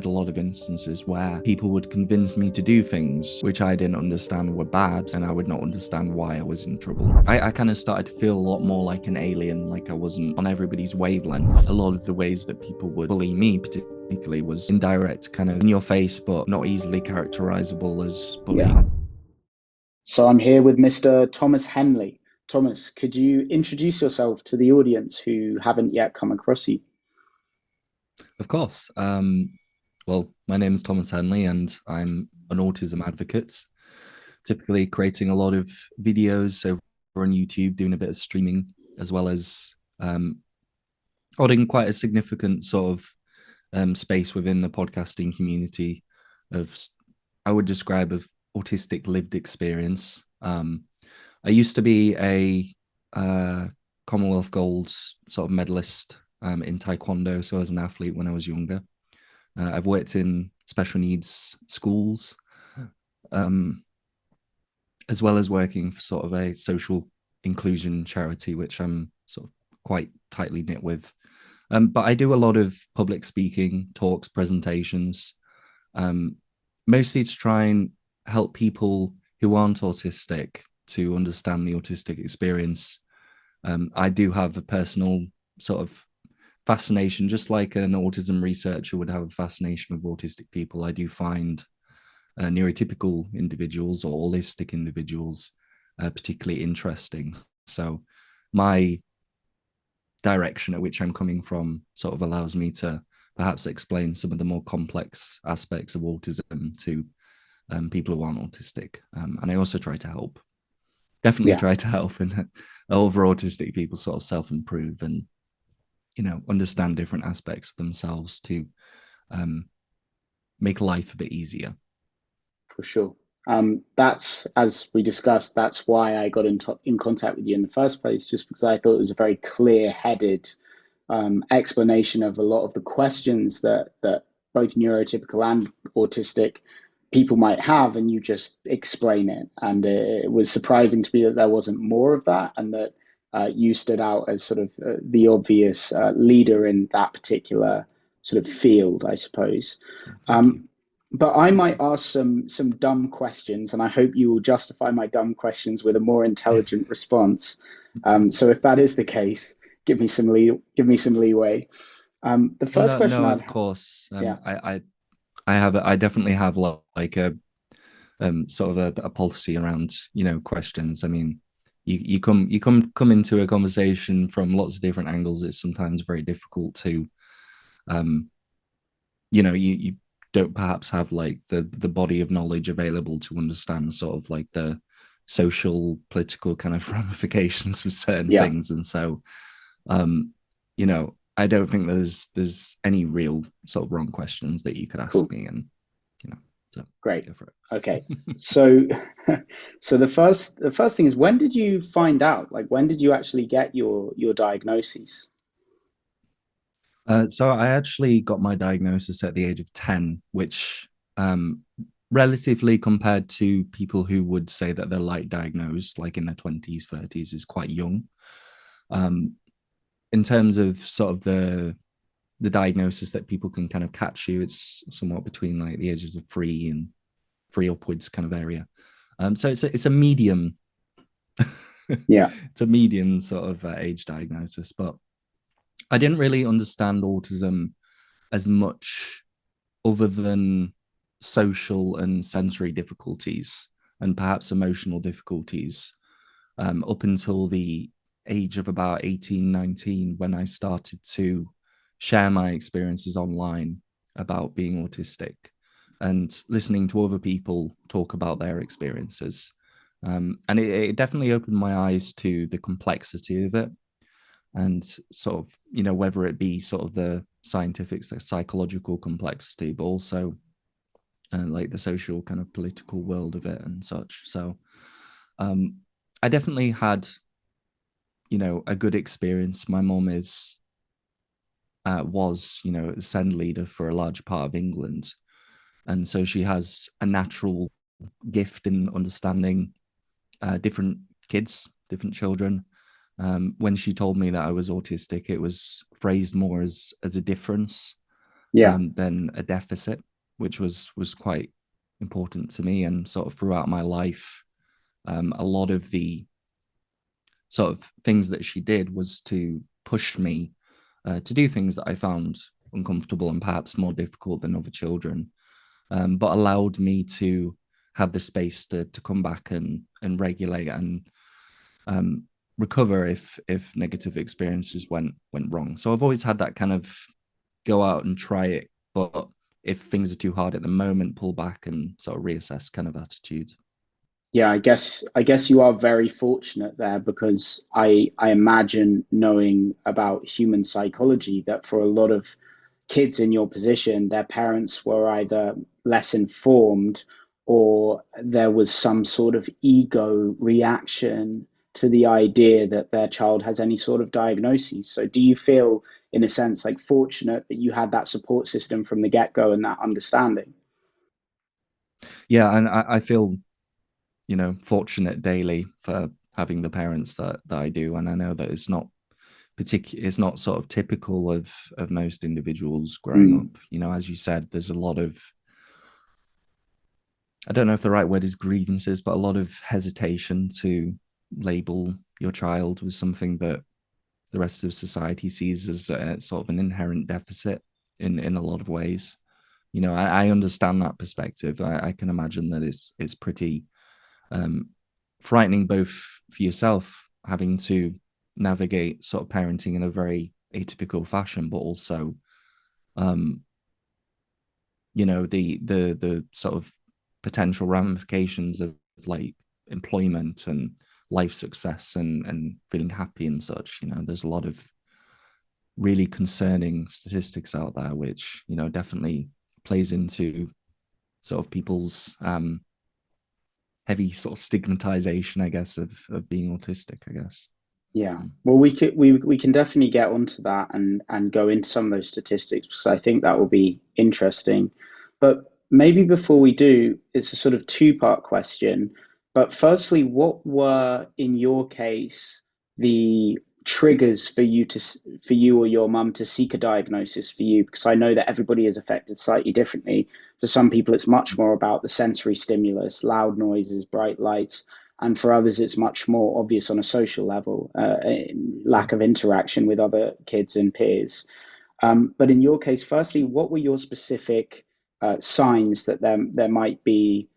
had a lot of instances where people would convince me to do things which I didn't understand were bad, and I would not understand why I was in trouble. I kind of started to feel a lot more like an alien, like I wasn't on everybody's wavelength. A lot of the ways that people would bully me particularly was indirect, kind of in your face, but not easily characterizable as bullying. Yeah. So I'm here with Mr. Thomas Henley. Thomas, could you introduce yourself to the audience who haven't yet come across you? Of course. Well, my name is Thomas Henley, and I'm an autism advocate, typically creating a lot of videos over on YouTube, doing a bit of streaming, as well as holding quite a significant sort of space within the podcasting community of, I would describe, of autistic lived experience. I used to be a Commonwealth Gold sort of medalist in Taekwondo, so as an athlete when I was younger. I've worked in special needs schools, as well as working for sort of a social inclusion charity, which I'm sort of quite tightly knit with. But I do a lot of public speaking, talks, presentations, mostly to try and help people who aren't autistic to understand the autistic experience. I do have a personal sort of fascination, just like an autism researcher would have a fascination with autistic people. I do find neurotypical individuals or holistic individuals particularly interesting. So my direction at which I'm coming from sort of allows me to perhaps explain some of the more complex aspects of autism to people who aren't autistic. And I also try to help, definitely Yeah, try to help and over autistic people sort of self-improve and, you know, understand different aspects of themselves to make life a bit easier. for sure. That's, as we discussed, that's why I got in contact with you in the first place, just because I thought it was a very clear-headed explanation of a lot of the questions that both neurotypical and autistic people might have, and you just explain it. And it was surprising to me that there wasn't more of that, and that you stood out as sort of the obvious leader in that particular sort of field, I suppose. Thank you. But I might ask some dumb questions, and I hope you will justify my dumb questions with a more intelligent response. So if that is the case, give me some leeway. The Oh, first no, question no, I'd of course. yeah, I have, I definitely have like a sort of a policy around, you know, questions. I mean, you come into a conversation from lots of different angles. It's sometimes very difficult to, um, you know, you don't perhaps have like the body of knowledge available to understand sort of like the social, political kind of ramifications of certain yeah, things, and so, um, you know, I don't think there's any real sort of wrong questions that you could ask cool, me, and you know, so great, go for okay. it. So so the first thing is, when did you find out? Like, when did you actually get your diagnoses? So I actually got my diagnosis at the age of 10, which, um, relatively compared to people who would say that they're light diagnosed, like in their 20s, 30s, is quite young. Um, in terms of sort of the diagnosis that people can kind of catch you, it's somewhat between like the ages of three upwards kind of area. So it's a medium, Yeah, it's a medium sort of age diagnosis, but I didn't really understand autism as much other than social and sensory difficulties and perhaps emotional difficulties, up until the age of about 18, 19, when I started to share my experiences online about being autistic and listening to other people talk about their experiences. And it definitely opened my eyes to the complexity of it, and sort of, you know, whether it be sort of the scientific, the psychological complexity, but also like the social kind of political world of it and such. So um, I definitely had, you know, a good experience. My mom is was, you know, a send leader for a large part of England, and so she has a natural gift in understanding different kids, different children. When she told me that I was autistic, it was phrased more as a difference, Yeah. than a deficit, which was quite important to me. And sort of throughout my life, a lot of the sort of things that she did was to push me to do things that I found uncomfortable and perhaps more difficult than other children, but allowed me to have the space to come back and regulate and um, recover if negative experiences went wrong. So I've always had that kind of go out and try it, but if things are too hard at the moment, pull back and sort of reassess kind of attitude. Yeah, I guess you are very fortunate there because I imagine knowing about human psychology that for a lot of kids in your position, their parents were either less informed or there was some sort of ego reaction to the idea that their child has any sort of diagnosis. So do you feel, in a sense, like fortunate that you had that support system from the get-go and that understanding? Yeah, and I feel fortunate daily for having the parents that I do, and I know that it's not sort of typical of most individuals growing Mm, up. As you said, there's a lot of, I don't know if the right word is grievances, but a lot of hesitation to label your child with something that the rest of society sees as sort of an inherent deficit in a lot of ways. I understand that perspective. I can imagine that it's pretty um, frightening both for yourself having to navigate sort of parenting in a very atypical fashion, but also um, the sort of potential ramifications of like employment and life success and feeling happy and such. There's a lot of really concerning statistics out there, which definitely plays into sort of people's heavy sort of stigmatization, I guess, of being autistic, I guess. yeah. Well, we can definitely get onto that and go into some of those statistics because I think that will be interesting. But maybe before we do, it's a sort of two-part question. But firstly, what were in your case the triggers for for you or your mum to seek a diagnosis for you? Because I know that everybody is affected slightly differently. For some people, it's much more about the sensory stimulus, loud noises, bright lights, and for others it's much more obvious on a social level, Sure. lack of interaction with other kids and peers. But in your case, firstly, what were your specific signs that there might be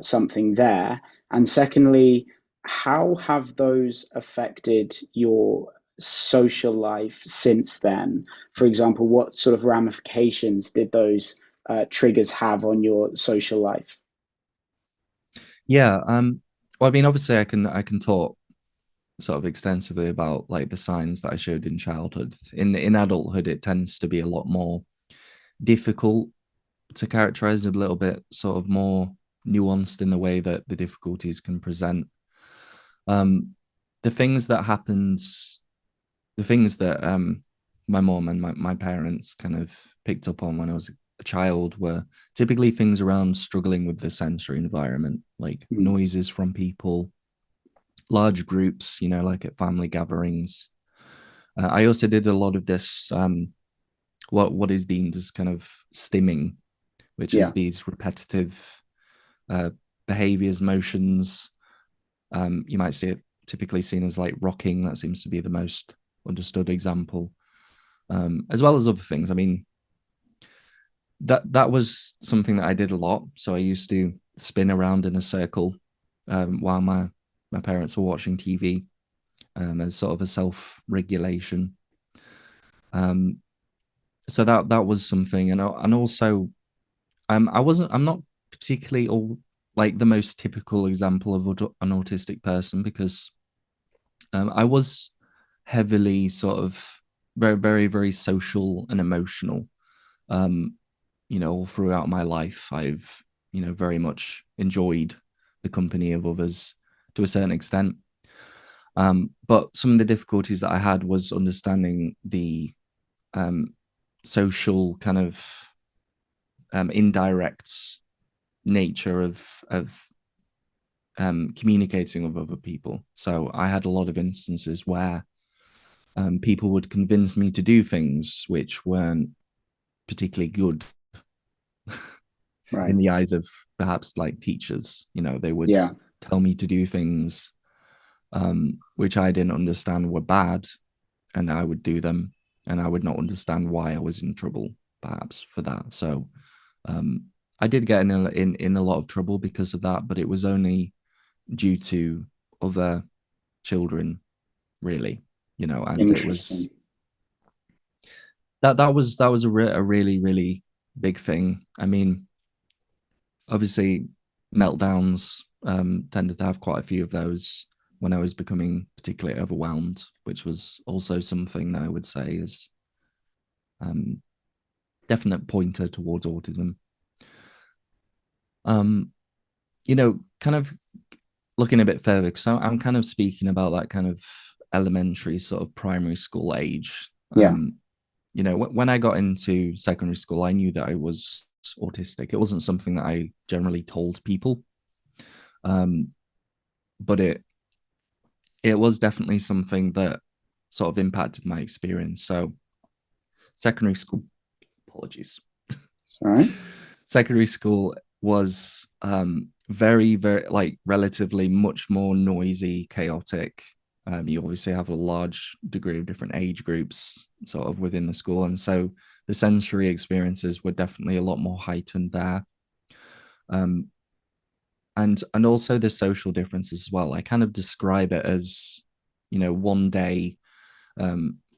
something there? And secondly, how have those affected your social life since then? For example, what sort of ramifications did those triggers have on your social life? Yeah. Well, I mean, obviously, I can talk sort of extensively about like the signs that I showed in childhood. In adulthood, it tends to be a lot more difficult to characterize, a little bit sort of more nuanced in the way that the difficulties can present. Um, the things that happens, the things that my mom and my parents kind of picked up on when I was a child were typically things around struggling with the sensory environment, like Mm, noises from people, large groups, like at family gatherings. I also did a lot of this, what is deemed as kind of stimming, which is yeah. these repetitive uh, behaviors, motions. You might see it typically seen as like rocking. That seems to be the most understood example, as well as other things. I mean, that was something that I did a lot. So I used to spin around in a circle while my parents were watching TV, as sort of a self regulation. Um, so that was something, and also I'm not particularly all like the most typical example of an autistic person because I was heavily sort of very very very social and emotional. Um, all throughout my life, I've very much enjoyed the company of others to a certain extent. But some of the difficulties that I had was understanding the um, social kind of indirect nature of communicating with other people. So I had a lot of instances where people would convince me to do things which weren't particularly good in Right. the eyes of perhaps like teachers. You know, they would Yeah. tell me to do things which I didn't understand were bad, and I would do them, and I would not understand why I was in trouble, perhaps for that. So um, I did get in a lot of trouble because of that, but it was only due to other children, really, you know, and it was Interesting. that was a really really big thing. I mean, obviously, meltdowns tended to have quite a few of those when I was becoming particularly overwhelmed, which was also something that I would say is um, definite pointer towards autism. Um, you know, kind of looking a bit further, because I'm kind of speaking about that kind of elementary sort of primary school age. Yeah. You know, when I got into secondary school, I knew that I was autistic. It wasn't something that I generally told people, um, but it was definitely something that sort of impacted my experience. So secondary school, apologies, It's all right. secondary school was very, very like relatively much more noisy, chaotic. You obviously have a large degree of different age groups sort of within the school. And so the sensory experiences were definitely a lot more heightened there. Um, and also the social differences as well. I kind of describe it as, you know, one day,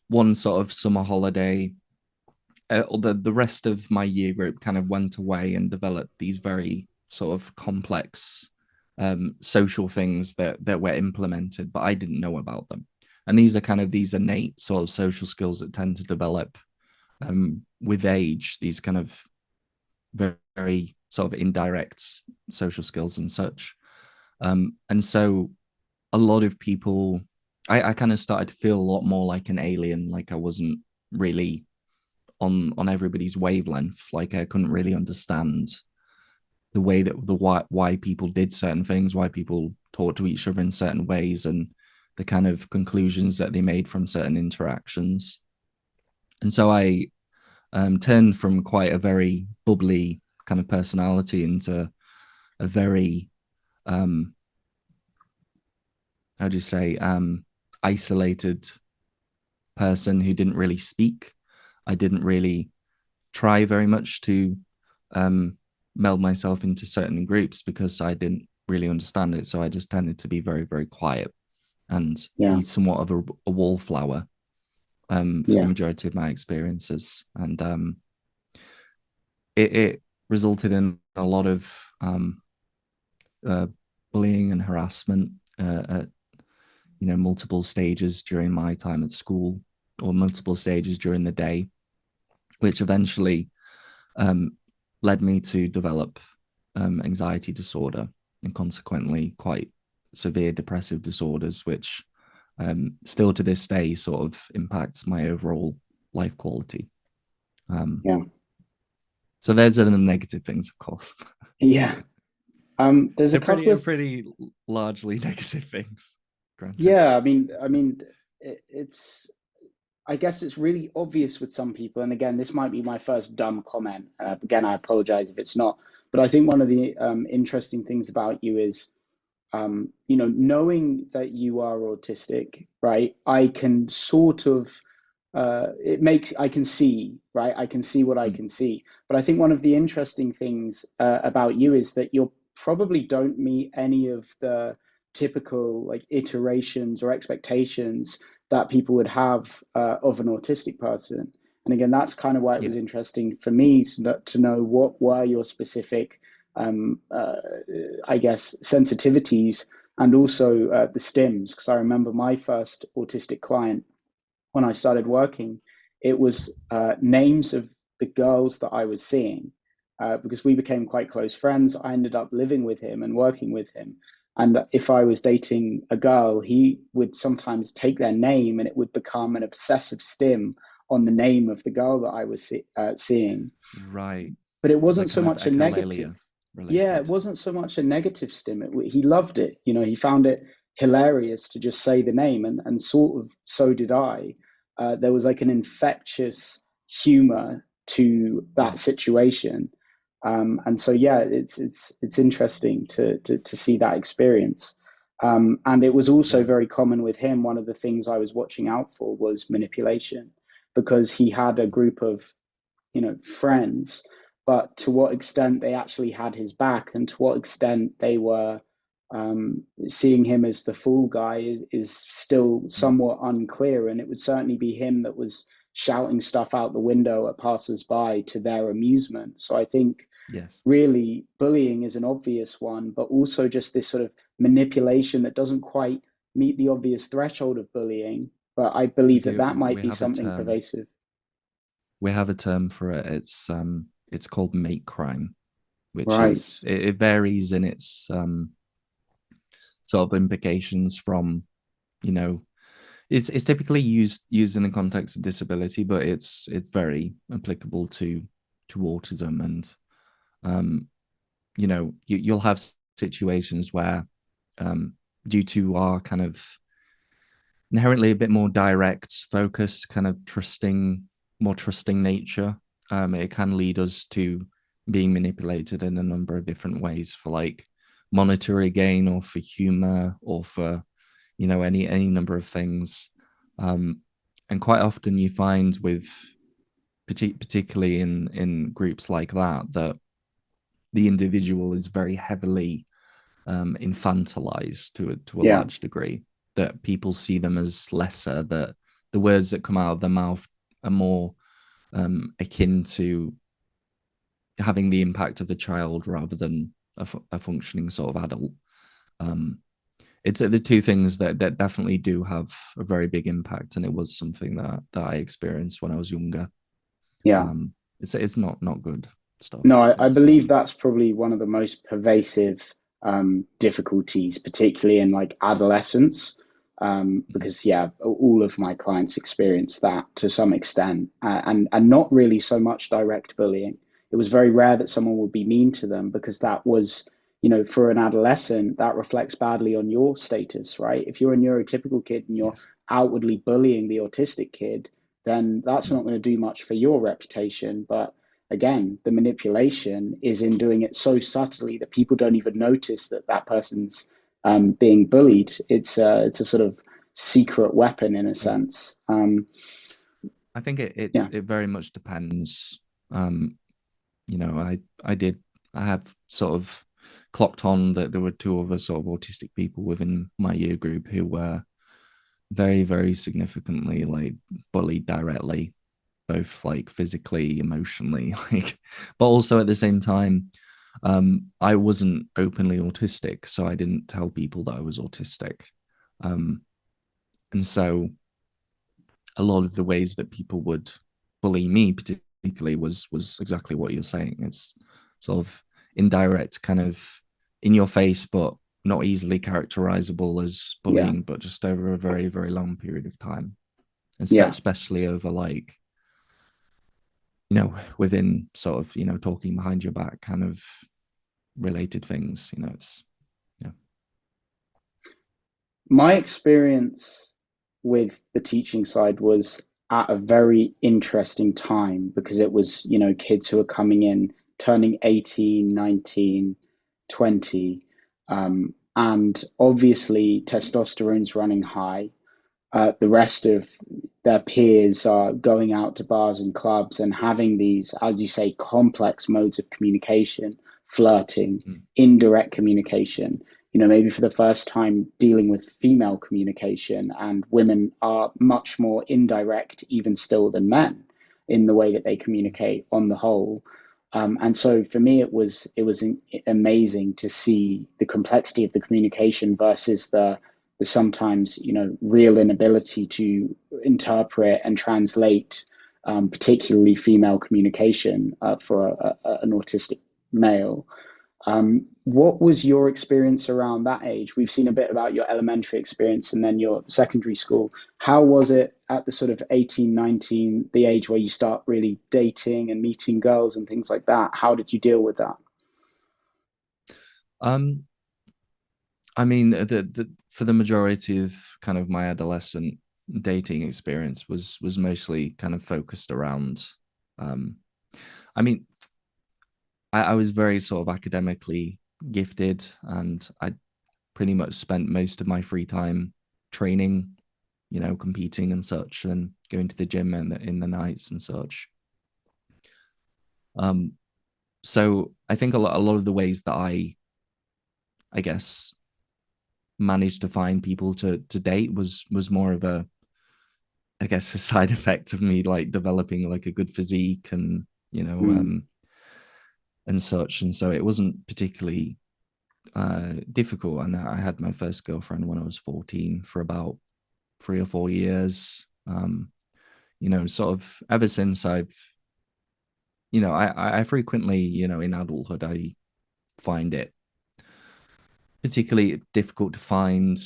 one sort of summer holiday, the rest of my year group kind of went away and developed these very sort of complex social things that were implemented, but I didn't know about them. And these are kind of these innate sort of social skills that tend to develop with age. These kind of very, very sort of indirect social skills and such. And so a lot of people, I kind of started to feel a lot more like an alien, like I wasn't really on everybody's wavelength. Like I couldn't really understand the way that the why people did certain things, why people talked to each other in certain ways, and the kind of conclusions that they made from certain interactions. And so I turned from quite a very bubbly kind of personality into a very um, how do you say isolated person who didn't really speak. I didn't really try very much to um, meld myself into certain groups because I didn't really understand it. So I just tended to be very, very quiet and Yeah. be somewhat of a wallflower for the Yeah. majority of my experiences. And it resulted in a lot of uh, bullying and harassment at multiple stages during my time at school or multiple stages during the day, which eventually um, led me to develop anxiety disorder and consequently quite severe depressive disorders, which still to this day sort of impacts my overall life quality. Um, Yeah. so there's the negative things, of course. Yeah. There's a they're couple of pretty largely negative things, granted. yeah. I mean, it's I guess it's really obvious with some people. And again, this might be my first dumb comment. Again, I apologize if it's not. But I think one of the interesting things about you is knowing that you are autistic, right? I can sort of, I can see, right? I can see what I Mm. can see. But I think one of the interesting things about you is that you probably don't meet any of the typical like iterations or expectations that people would have of an autistic person. And again, that's kind of why it Yeah, was interesting for me to know what were your specific um, uh, I guess, sensitivities and also the stims. Because I remember my first autistic client when I started working, it was names of the girls that I was seeing. Because we became quite close friends, I ended up living with him and working with him. And if I was dating a girl, he would sometimes take their name and it would become an obsessive stim on the name of the girl that I was seeing. right. But it Is that wasn't so kind of much a negative. echolalia Yeah, it related? wasn't so much a negative stim. He loved it. He found it hilarious to just say the name, and sort of so did I. There was like an infectious humor to Yeah. that situation. And so yeah, it's interesting to see that experience. And it was also Yeah. very common with him. One of the things I was watching out for was manipulation, because he had a group of, friends, but to what extent they actually had his back and to what extent they were seeing him as the fool guy is still Mm. somewhat unclear. And it would certainly be him that was shouting stuff out the window at passers-by to their amusement. So I think Yes. really bullying is an obvious one, but also just this sort of manipulation that doesn't quite meet the obvious threshold of bullying. But I We believe that do. that might We be have a something term. pervasive. We have a term for it. It's called mate crime, which Right. is it varies in its sort of implications from, you know, it's typically used in the context of disability, but it's very applicable to autism. And um you'll have situations where um due to our kind of inherently a bit more direct focus, kind of more trusting nature, it can lead us to being manipulated in a number of different ways for like monetary gain or for humor or for any number of things. um, and quite often you find with particularly in groups like that the individual is very heavily infantilized to a Yeah. large degree, that people see them as lesser, that the words that come out of their mouth are more akin to having the impact of a child rather than a functioning sort of adult. Um, it's the two things that definitely do have a very big impact, and it was something that I experienced when I was younger. Yeah. It's not good No, stuff. I It's believe that's probably one of the most pervasive difficulties, particularly in like adolescence. Because yeah, all of my clients experience that to some extent, and not really so much direct bullying. It was very rare that someone would be mean to them, because that was, for an adolescent, that reflects badly on your status, right? If you're a neurotypical kid and you're yes. outwardly bullying the autistic kid, then that's Mm. not going to do much for your reputation. But again, the manipulation is in doing it so subtly that people don't even notice that that person's being bullied. It's a sort of secret weapon in a Yeah. sense. I think Yeah, it very much depends. Um, I have sort of clocked on that there were two other sort of autistic people within my year group who were very, very significantly like bullied directly, both like physically, emotionally, like, but also at the same time, I wasn't openly autistic, so I didn't tell people that I was autistic. Um, and so a lot of the ways that people would bully me particularly was exactly what you're saying. It's sort of indirect, kind of in your face, but not easily characterizable as yeah, bullying, but just over a very, very long period of time, yeah. especially over like, within sort of, talking behind your back kind of related things. It's yeah. My experience with the teaching side was at a very interesting time, because it was, kids who are coming in, turning 18, 19, 20. And obviously, testosterone's running high. The rest of their peers are going out to bars and clubs and having these, as you say, complex modes of communication, flirting, Mm. indirect communication. Maybe for the first time dealing with female communication, and women are much more indirect, even still, than men in the way that they communicate on the whole. And so for me, it was amazing to see the complexity of the communication versus the sometimes real inability to interpret and translate, particularly female communication for an autistic male. What was your experience around that age? We've seen a bit about your elementary experience and then your secondary school. How was it at the sort of 18, 19, the age where you start really dating and meeting girls and things like that? How did you deal with that? um I mean, for the majority of kind of my adolescent dating experience was mostly kind of focused around, um, I mean, I was very sort of academically gifted, and I pretty much spent most of my free time training, competing and such, and going to the gym in the nights and such. Um, so I think a lot of the ways that I guess managed to find people to date was more of a, I guess, a side effect of me like developing like a good physique and Mm, and such. And so it wasn't particularly difficult. And I had my first girlfriend when I was 14 for about 3 or 4 years. Sort of ever since I frequently, in adulthood, I find it particularly difficult to find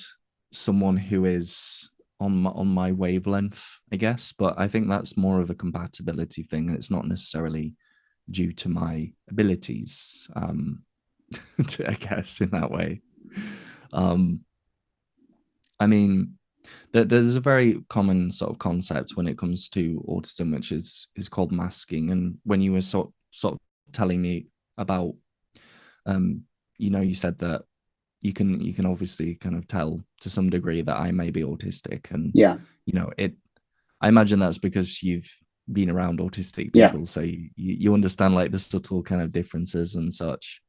someone who is on my wavelength, I guess. But I think that's more of a compatibility thing. It's not necessarily due to my abilities, I guess, in that way. Um, I mean, there's a very common sort of concept when it comes to autism, which is called masking. And when you were sort of telling me about, um, you said that you can obviously kind of tell to some degree that I may be autistic, and yeah, it. I imagine that's because you've been around autistic yeah, people, so you understand like the subtle kind of differences and such.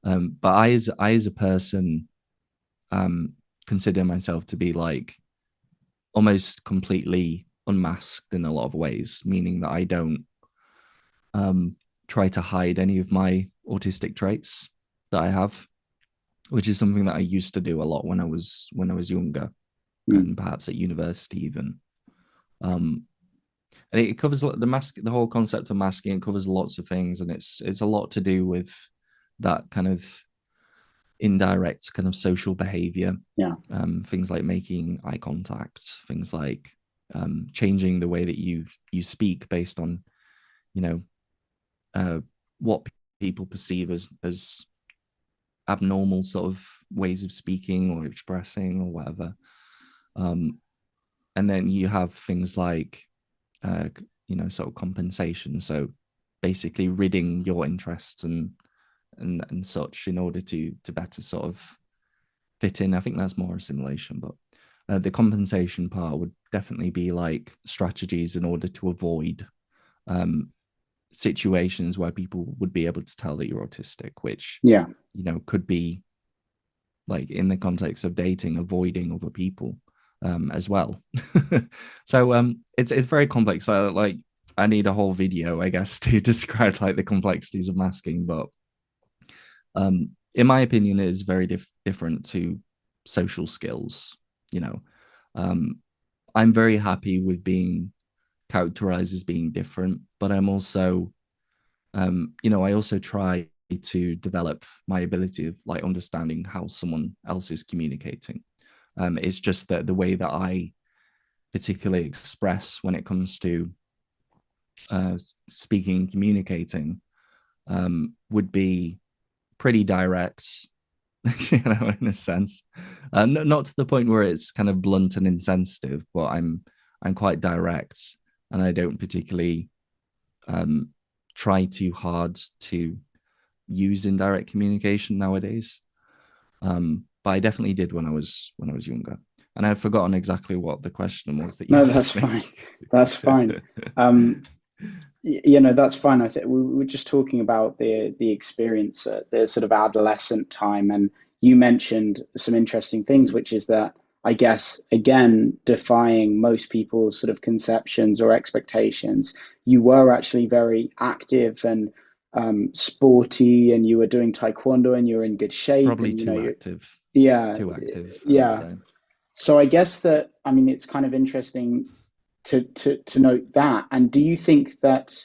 But I as a person, um, consider myself to be like almost completely unmasked in a lot of ways, meaning that I don't um, try to hide any of my autistic traits that I have, which is something that I used to do a lot when I was younger, mm, and perhaps at university even. Um, and it covers the whole concept of masking. It covers lots of things, and it's a lot to do with that kind of indirect kind of social behavior, yeah, things like making eye contact, things like changing the way that you speak based on you know uh, what people perceive as abnormal sort of ways of speaking or expressing or whatever. Um, and then you have things like sort of compensation. So basically ridding your interests and such in order to better sort of fit in. I think that's more assimilation, but the compensation part would definitely be like strategies in order to avoid um, situations where people would be able to tell that you're autistic, which yeah. could be like in the context of dating, avoiding other people as well. So it's very complex. Like I need a whole video, I guess, to describe like the complexities of masking, but in my opinion, it is very different to social skills. You know, um, I'm very happy with being characterized as being different, but I'm also, I also try to develop my ability of like understanding how someone else is communicating. It's just that the way that I particularly express when it comes to speaking, communicating, would be pretty direct, in a sense. Not to the point where it's kind of blunt and insensitive, but I'm quite direct, and I don't particularly um, try too hard to use indirect communication nowadays. But I definitely did when I was younger, and I've forgotten exactly what the question was that you No, that's asked me. fine. That's fine. Um, that's fine. I think we were just talking about the experience at the sort of adolescent time, and you mentioned some interesting things, which is that I guess again defying most people's sort of conceptions or expectations, you were actually very active and sporty, and you were doing taekwondo, and you were in good shape, Probably and too you're active, yeah, too active, I would yeah. say. So I guess that I mean it's kind of interesting to note that. And do you think that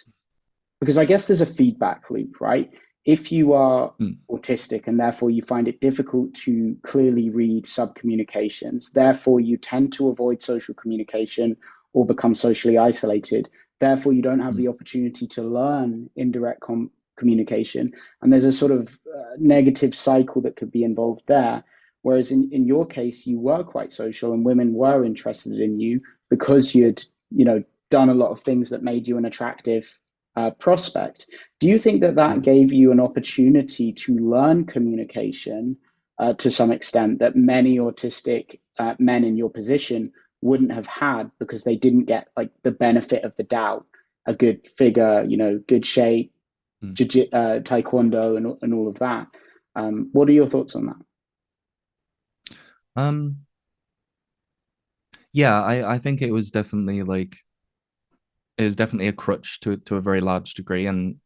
because I guess there's a feedback loop, right? If you are Mm, autistic and therefore you find it difficult to clearly read subcommunications, therefore you tend to avoid social communication or become socially isolated. Therefore, you don't have mm, the opportunity to learn indirect communication. And there's a sort of negative cycle that could be involved there. Whereas in your case, you were quite social and women were interested in you because you'd, done a lot of things that made you an attractive prospect. Do you think that that Yeah. gave you an opportunity to learn communication to some extent that many autistic men in your position wouldn't have had because they didn't get like the benefit of the doubt, a good figure, good shape, Mm. taekwondo, and all of that? What are your thoughts on that? Um, yeah, I think it was definitely like it was definitely a crutch to a very large degree, and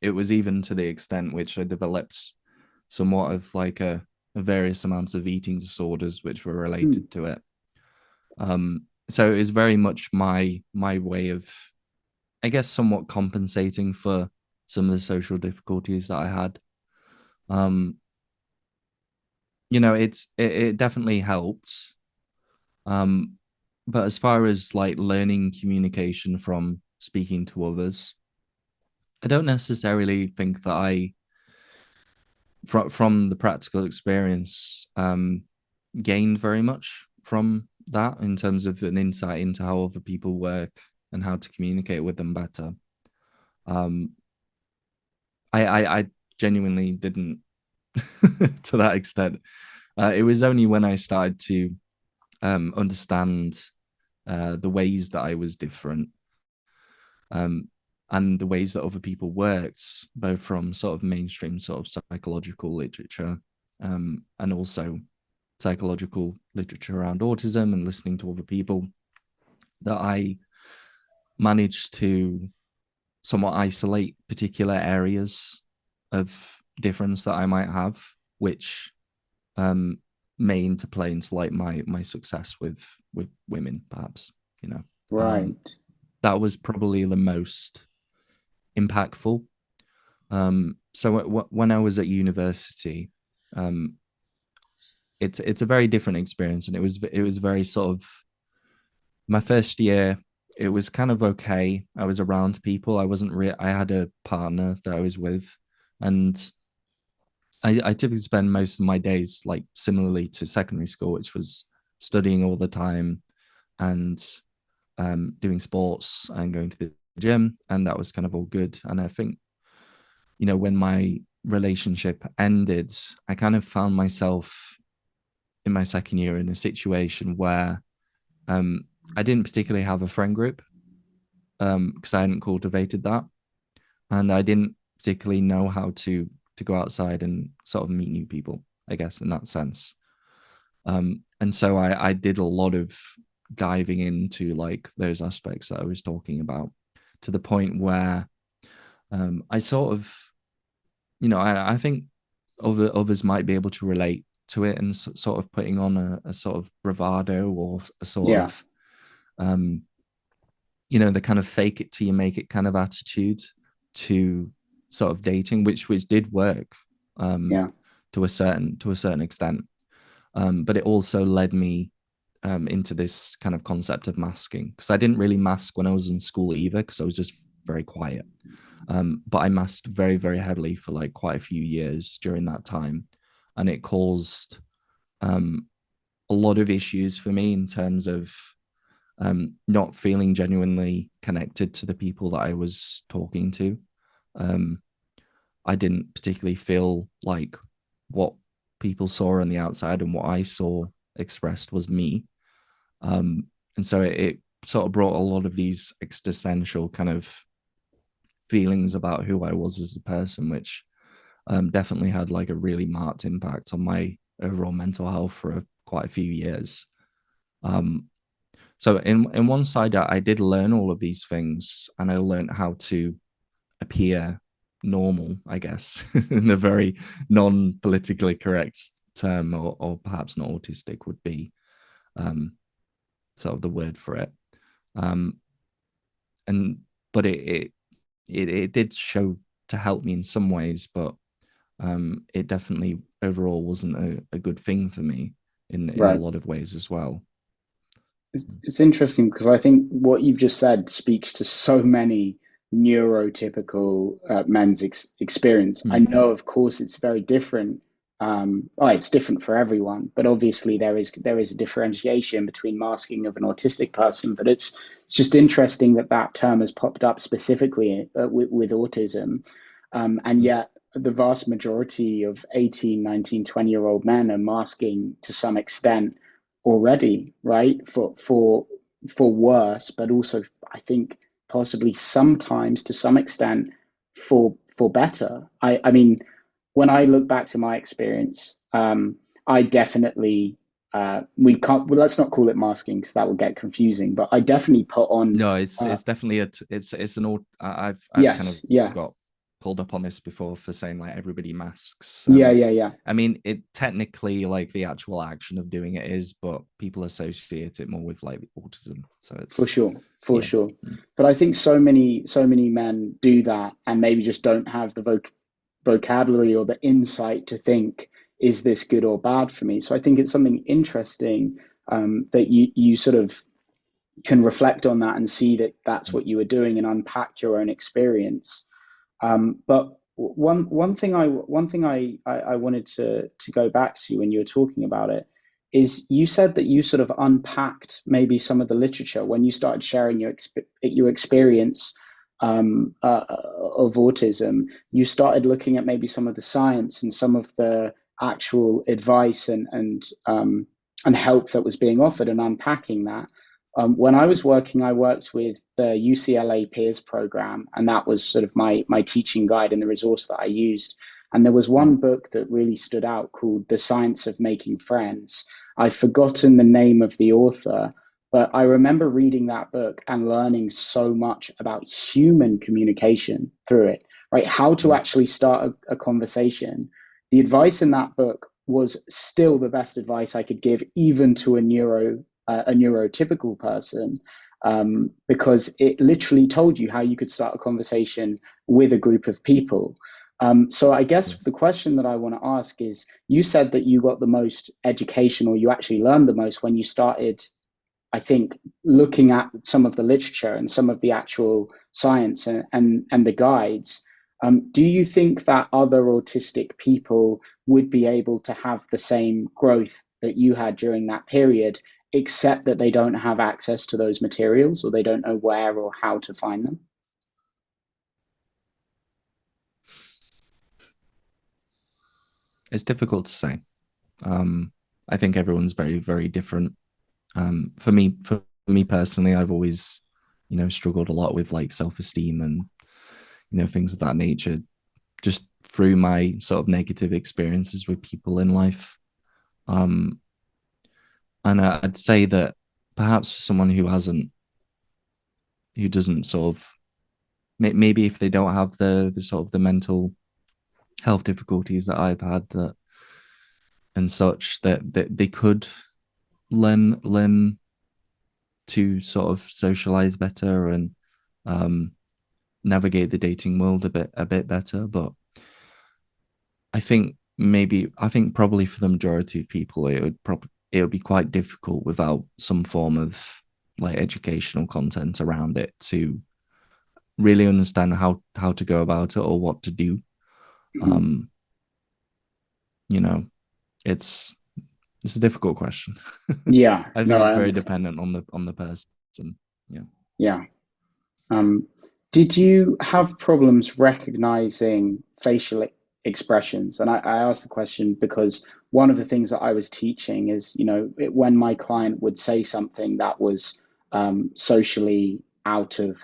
it was even to the extent which I developed somewhat of like a various amounts of eating disorders which were Hmm, related to it. So it was very much my way of, I guess, somewhat compensating for some of the social difficulties that I had. Um, it definitely helped. Um, but as far as like learning communication from speaking to others, I don't necessarily think that I from the practical experience gained very much from that in terms of an insight into how other people work and how to communicate with them better. Um, I genuinely didn't to that extent. It was only when I started to understand the ways that I was different, um, and the ways that other people worked, both from sort of mainstream sort of psychological literature, and also psychological literature around autism and listening to other people, that I managed to somewhat isolate particular areas of difference that I might have, which um, may interplay into like my success with women, perhaps. You know, um, right. that was probably the most impactful. So when I was at university, um, it's a very different experience, and it was very sort of my first year. It was kind of okay. I was around people. I had a partner that I was with, and I typically spend most of my days like similarly to secondary school, which was studying all the time and doing sports and going to the gym, and that was kind of all good. And I think when my relationship ended, I kind of found myself in my second year in a situation where um, I didn't particularly have a friend group because I hadn't cultivated that, and I didn't particularly know how to go outside and sort of meet new people. I guess in that sense, and so I did a lot of diving into like those aspects that I was talking about, to the point where I sort of I think others might be able to relate to it, and sort of putting on a sort of bravado or a sort Yeah, of um the kind of fake it till you make it kind of attitude to sort of dating, which did work um yeah, to a certain extent. But it also led me into this kind of concept of masking, because I didn't really mask when I was in school either, because I was just very quiet. But I masked very, very heavily for like quite a few years during that time. And it caused um, a lot of issues for me in terms of not feeling genuinely connected to the people that I was talking to. Um, I didn't particularly feel like what people saw on the outside and what I saw expressed was me. Um, and so it sort of brought a lot of these existential kind of feelings about who I was as a person, which definitely had like a really marked impact on my overall mental health for quite a few years. Um, so in one side, I did learn all of these things, and I learned how to appear normal, I guess, in a very non-politically correct term, or perhaps not autistic would be um, sort of the word for it. Um, and but it did show to help me in some ways, but it definitely overall wasn't a good thing for me in a right. lot of ways as well. It's interesting because I think what you've just said speaks to so many neurotypical men's experience. I Mm, know, of course, it's very different it's different for everyone, but obviously there is a differentiation between masking of an autistic person. But it's just interesting that that term has popped up specifically with autism, and yet the vast majority of 18, 19, 20-year-old men are masking to some extent already, right? For worse, but also I think possibly sometimes to some extent for better. I mean, when I look back to my experience, I definitely we can't. Well, let's not call it masking because that will get confusing. But I definitely put on. No, it's definitely it's an old. I've kind of Yes, yeah, got pulled up on this before for saying like everybody masks. yeah, yeah, yeah, I mean, it technically like the actual action of doing it is, but people associate it more with like autism. So for it's sure, for yeah. sure. But I think so many men do that and maybe just don't have the vocabulary or the insight to think, is this good or bad for me? So I think it's something interesting that you sort of can reflect on that and see that that's what you were doing and unpack your own experience. But one thing I wanted to go back to when you were talking about it is you said that you sort of unpacked maybe some of the literature when you started sharing your experience of autism. You started looking at maybe some of the science and some of the actual advice and help that was being offered and unpacking that. When I was working, I worked with the UCLA Peers Program, and that was sort of my teaching guide and the resource that I used. And there was one Mm. book that really stood out called The Science of Making Friends. I've forgotten the name of the author, but I remember reading that book and learning so much about human communication through it, right? How to Mm. actually start a conversation. The advice in that book was still the best advice I could give, even to a neurotypical person, because it literally told you how you could start a conversation with a group of people. So I guess Yes. the question that I want to ask is, you said that you got the most education, or you actually learned the most when you started, I think, looking at some of the literature and some of the actual science and the guides. Do you think that other autistic people would be able to have the same growth that you had during that period, except that they don't have access to those materials or they don't know where or how to find them? It's difficult to say. Um, I think everyone's very, very different. For me personally, I've always, struggled a lot with like self-esteem and, things of that nature, just through my sort of negative experiences with people in life. Um, and I'd say that perhaps for someone who doesn't sort of, maybe if they don't have the sort of the mental health difficulties that I've had that and such, that they could learn to sort of socialize better and um, navigate the dating world a bit better. But I think probably for the majority of people, it would be quite difficult without some form of like educational content around it to really understand how to go about it or what to do. Mhm. Um, you know, it's it's a difficult question. Yeah, I no, think it's I very understand. dependent on the person. Yeah. Yeah. Um, did you have problems recognizing facial expressions? And I asked the question because one of the things that I was teaching is, when my client would say something that was socially out of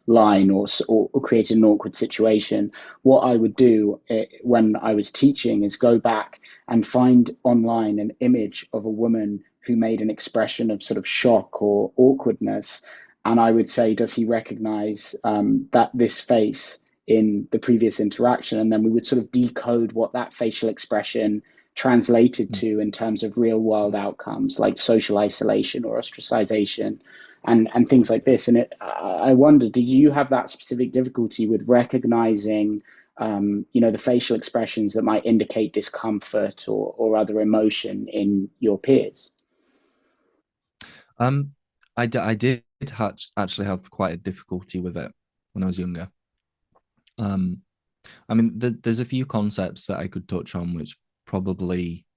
line, or create an awkward situation, what I would do when I was teaching is go back and find online an image of a woman who made an expression of sort of shock or awkwardness, and I would say, does he recognize that this face in the previous interaction? And then we would sort of decode what that facial expression translated Mm. to in terms of real world outcomes, like social isolation or ostracization, and things like this. And I wonder, did you have that specific difficulty with recognizing, the facial expressions that might indicate discomfort or other emotion in your peers? Um, I did actually have quite a difficulty with it when I was younger. Um, I mean, there's a few concepts that I could touch on, which probably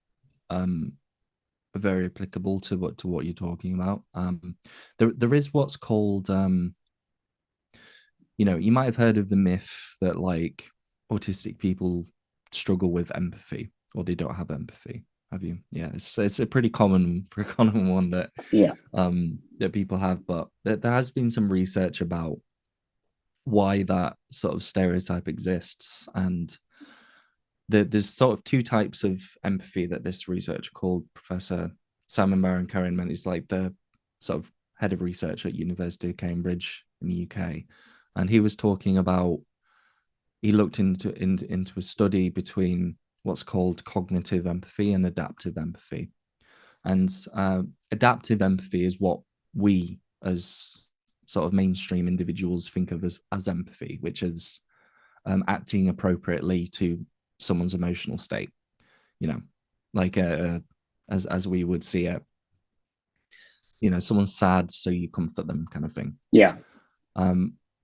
um, very applicable to what you're talking about. There is what's called you might have heard of the myth that like autistic people struggle with empathy or they don't have empathy. Have you? Yeah, it's a pretty common one Yeah. that people have, but there has been some research about why that sort of stereotype exists. And there's sort of two types of empathy that this researcher called Professor Simon Baron Cohen, and he's like the sort of head of research at University of Cambridge in the UK. And he was talking about he looked into a study between what's called cognitive empathy and adaptive empathy. And adaptive empathy is what we as sort of mainstream individuals think of as empathy, which is acting appropriately to someone's emotional state, you know, like as we would see it, someone's sad, so you comfort them kind of thing. Yeah.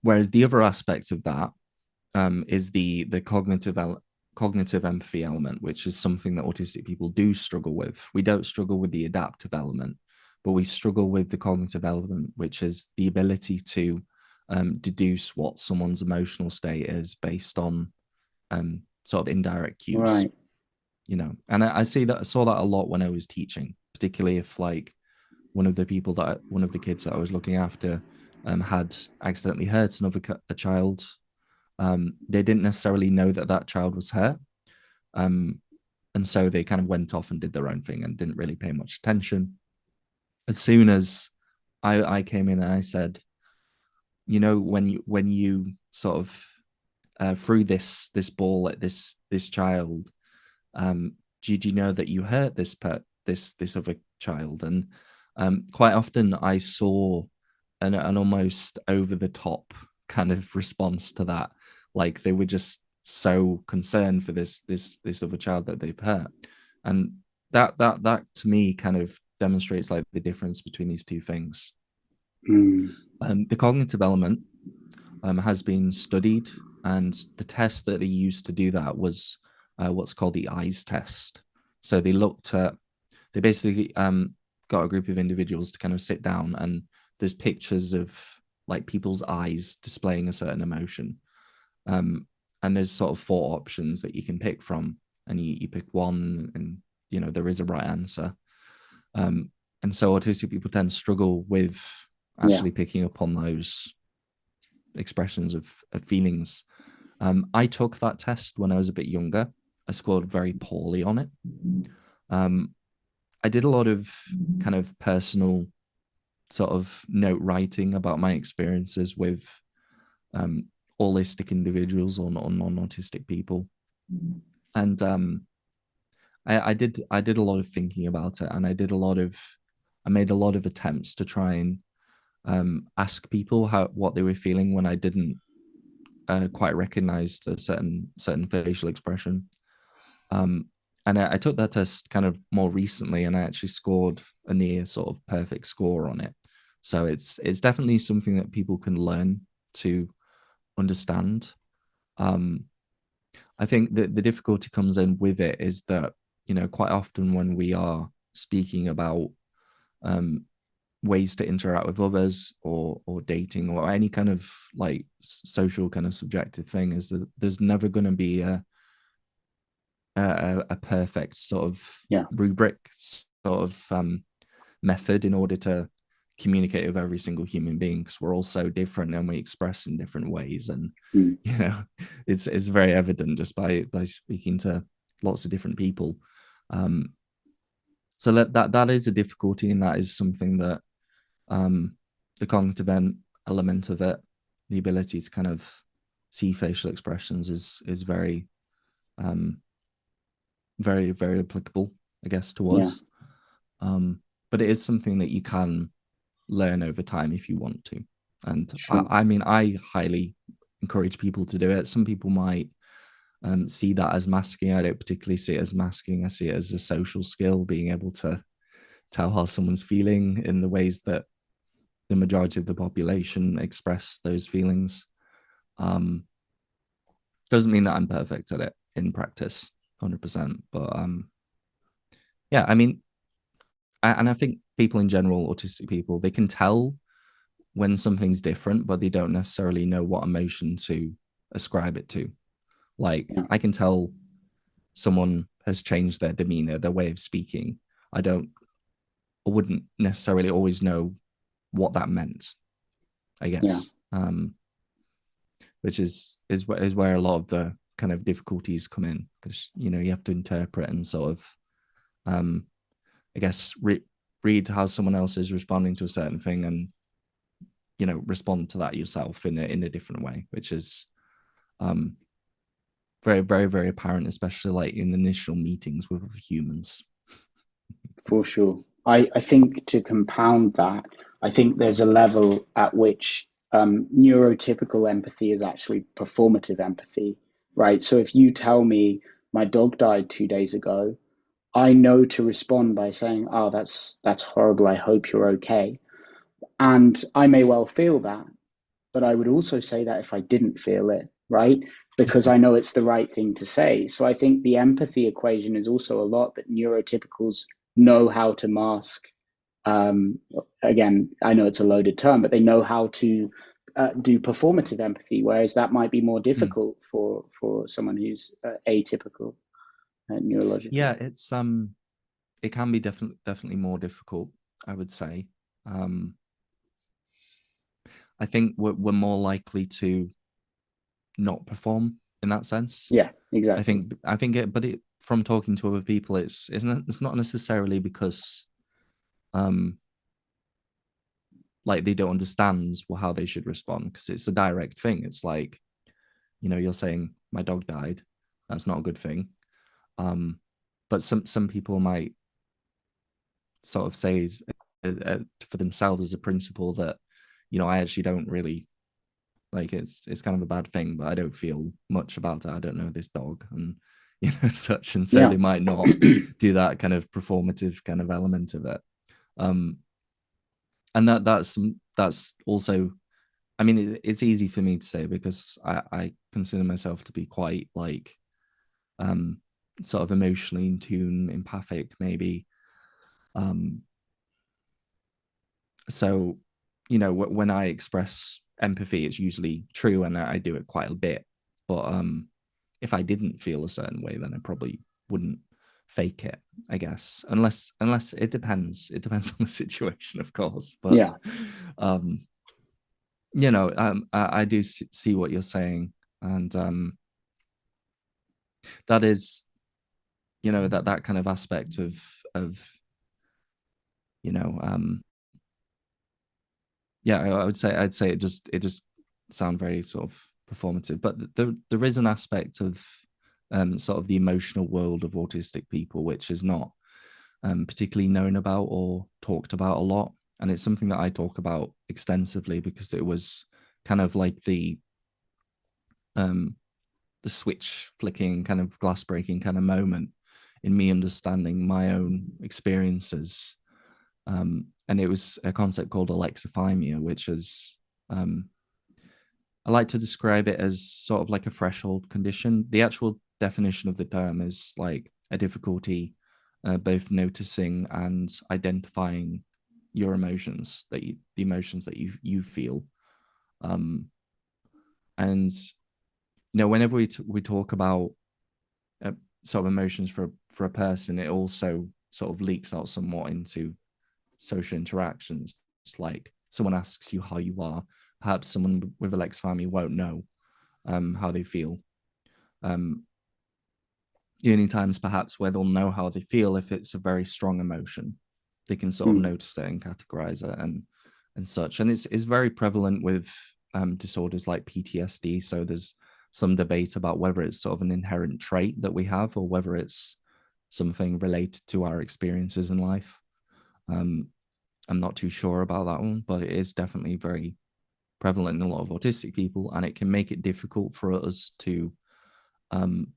Whereas the other aspect of that is the cognitive empathy element, which is something that autistic people do struggle with. We don't struggle with the adaptive element, but we struggle with the cognitive element, which is the ability to deduce what someone's emotional state is based on sort of indirect cues. Right. And I saw that a lot when I was teaching, particularly if like one of the kids that I was looking after had accidentally hurt a child. They didn't necessarily know that child was hurt. And so they kind of went off and did their own thing and didn't really pay much attention. As soon as I came in and I said, when you sort of threw this ball at this child, did you know that you hurt this other child? And quite often I saw an almost over the top kind of response to that, like they were just so concerned for this other child that they've hurt. And that to me kind of demonstrates like the difference between these two things. Mm. The cognitive element has been studied, and the test that they used to do that was what's called the eyes test. So they basically got a group of individuals to kind of sit down, and there's pictures of like people's eyes displaying a certain emotion. And there's sort of four options that you can pick from, and you pick one, and there is a right answer. And so autistic people tend to struggle with Yeah. actually picking up on those expressions of feelings. I took that test when I was a bit younger. I scored very poorly on it. I did a lot of kind of personal sort of note writing about my experiences with holistic individuals or non-autistic people, and I did a lot of thinking about it, and I made a lot of attempts to try and ask people what they were feeling when I didn't quite recognize a certain facial expression. And I took that test kind of more recently, and I actually scored a near sort of perfect score on it. So it's definitely something that people can learn to understand. Um, I think that the difficulty comes in with it is that quite often when we are speaking about um, ways to interact with others or dating or any kind of like social kind of subjective thing, is that there's never going to be a perfect sort of Yeah. rubric sort of method in order to communicate with every single human being, because we're all so different and we express in different ways. And Mm. it's very evident just by speaking to lots of different people. So that is a difficulty, and that is something that the cognitive element of it, the ability to kind of see facial expressions, is very very, very applicable, I guess, to Yeah. us. But it is something that you can learn over time if you want to. And Sure. I mean, I highly encourage people to do it. Some people might see that as masking. I don't particularly see it as masking. I see it as a social skill, being able to tell how someone's feeling in the ways that the majority of the population express those feelings. Doesn't mean that I'm perfect at it in practice. 100%. But yeah, I mean, and I think people in general, autistic people, they can tell when something's different, but they don't necessarily know what emotion to ascribe it to. Like Yeah, I can tell someone has changed their demeanor, their way of speaking. I don't, I wouldn't necessarily always know what that meant, I yeah, guess. Which is where a lot of the kind of difficulties come in, because you have to interpret and sort of um I guess read how someone else is responding to a certain thing, and respond to that yourself in a different way, which is um very very very apparent, especially like in initial meetings with humans. for sure. I think to compound that, I think there's a level at which neurotypical empathy is actually performative empathy, right? So if you tell me my dog died 2 days ago, I know to respond by saying, "Oh, that's horrible. I hope you're okay." And I may well feel that, but I would also say that if I didn't feel it, right? Because I know it's the right thing to say. So I think the empathy equation is also a lot that neurotypicals know how to mask. Um, Again, I know it's a loaded term, but they know how to do performative empathy, whereas that might be more Hmm. difficult for someone who's atypical neurologically. Yeah, it can be definitely more difficult, I would say. um I think we're more likely to not perform in that sense. Yeah, exactly. I think it, but it from talking to other people, it's not necessarily because um like they don't understand how they should respond, because it's a direct thing. It's like, you're saying my dog died. That's not a good thing. Um, but some people might sort of say for themselves as a principle that, I actually don't really like, it's kind of a bad thing, but I don't feel much about it. I don't know this dog, and such, and so Yeah. they might not do that kind of performative kind of element of it. Um, and that's also, I mean, it's easy for me to say because I consider myself to be quite like um sort of emotionally in tune, empathic, maybe. Um, so when I express empathy, it's usually true, and I do it quite a bit. But if I didn't feel a certain way, then I probably wouldn't fake it, I guess, unless it depends. It depends on the situation, of course. But Yeah. um, I do see what you're saying, and that is, that kind of aspect of you know, yeah, I'd say it just sound very sort of performative, but there is an aspect of sort of the emotional world of autistic people which is not particularly known about or talked about a lot, and it's something that I talk about extensively because it was kind of like um the switch flicking, kind of glass breaking kind of moment in me understanding my own experiences. And it was a concept called alexithymia, which is, um, I like to describe it as sort of like a threshold condition. The actual definition of the term is like a difficulty both noticing and identifying your emotions, the emotions that you feel. Um, and whenever we talk about uh, sort of emotions for a person, it also sort of leaks out somewhat into social interactions. It's like someone asks you how you are. Perhaps someone with alexithymia won't know how they feel. Um, the only times perhaps where they'll know how they feel if it's a very strong emotion, they can sort of Mm. notice it and categorize it and such. And it's very prevalent with disorders like PTSD. So there's some debate about whether it's sort of an inherent trait that we have or whether it's something related to our experiences in life. Um, I'm not too sure about that one, but it is definitely very prevalent in a lot of autistic people, and it can make it difficult for us to, um,